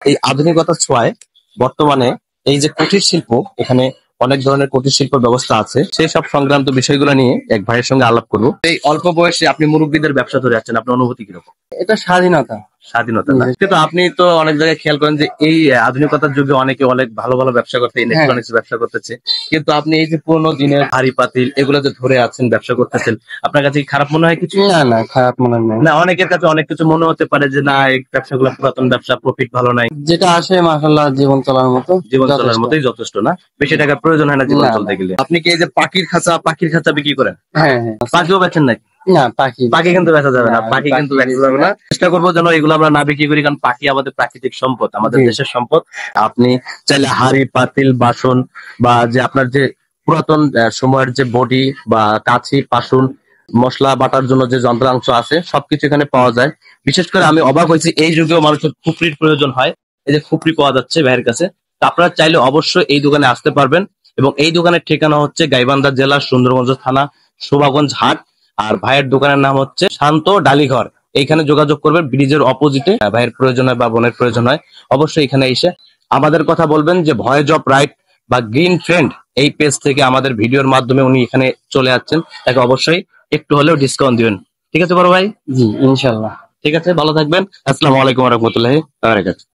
এই আধুনিকতার ছোঁয়ায় বর্তমানে এই যে কুটির শিল্প, এখানে অনেক ধরনের কুটির শিল্প ব্যবস্থা আছে, সেই সব সংক্রান্ত বিষয়গুলো নিয়ে এক ভাইয়ের সঙ্গে আলাপ করবো। এই অল্প বয়সে আপনি মুরব্বীদের ব্যবসা ধরে যাচ্ছেন, আপনার অনুভূতি কিরকম? এটা স্বাধীনতা। স্বাধীনতা না, কিন্তু আপনি তো অনেক জায়গায় খেয়াল করেন যে এই আধুনিকতার যুগে অনেকে অনেক ভালো ভালো ব্যবসা করতে, ইলেকট্রনিক্স ব্যবসা করতেছে, কিন্তু আপনি এই যে পুরোনো দিনের হাড়ি পাতিল এগুলো যে ধরে আছেন, ব্যবসা করতেছেন, আপনার কাছে কি খারাপ মনে হয় কিছু? না না, খারাপ মনে হয় না, অনেকের কাছে অনেক কিছু মনে হতে পারে যে না, এই ব্যবসাগুলো পুরাতন ব্যবসা, প্রফিট ভালো নাই, যেটা আসে মাশাআল্লাহ জীবন চলার মতো, জীবন চলার মতোই যথেষ্ট, না বেশি টাকার প্রয়োজন হয় না জীবন চলতে গেলে। আপনি কি এই যে পাখির খাঁচা বিক্রি করেন? হ্যাঁ হ্যাঁ। পাখিও বেচেন নাকি? না, পাখি কিন্তু বেচা যাবে না, পাখি কিন্তু বেচা যাবে না। চেষ্টা করবো যেন এগুলো আমরা না বিক্রি করি, কারণ পাখি আমাদের প্রাকৃতিক সম্পদ, আমাদের দেশের সম্পদ। আপনি চাইলে হাড়ি পাতিল বাসন বা যে আপনার যে পুরাতন সময়ের যে বডি বা কাছি পাসুন, মশলা বাটার জন্য যে যন্ত্রাংশ আছে, সবকিছু এখানে পাওয়া যায়। বিশেষ করে আমি অবাক হয়েছি, এই যুগেও মানুষের খুপড়ির প্রয়োজন হয়, এই যে খুপড়ি পাওয়া যাচ্ছে ভাইয়ের কাছে। তো আপনারা চাইলে অবশ্যই এই দোকানে আসতে পারবেন, এবং এই দোকানের ঠিকানা হচ্ছে গাইবান্ধা জেলার সুন্দরগঞ্জ থানা শোভাগঞ্জ হাট। আর ভাইয়ের দোকানের নাম হচ্ছে শান্ত ডালিঘর। এইখানে যোগাযোগ করবেন, ব্রিজের অপোজিটে। ভাইয়ের প্রয়োজন হয় বা বোনের প্রয়োজন হয়, অবশ্যই এখানে এসে আমাদের কথা বলবেন যে ভয়েস অফ রাইট বা গ্রিন ট্রেন্ড এই পেজ থেকে আমাদের ভিডিওর মাধ্যমে উনি এখানে চলে যাচ্ছেন, তাকে অবশ্যই একটু হলেও ডিসকাউন্ট দিবেন। ঠিক আছে বড় ভাই? জি ইনশাল্লাহ। ঠিক আছে, ভালো থাকবেন। আসসালামু আলাইকুম ওয়া রাহমাতুল্লাহি ওয়া বারাকাতুহু।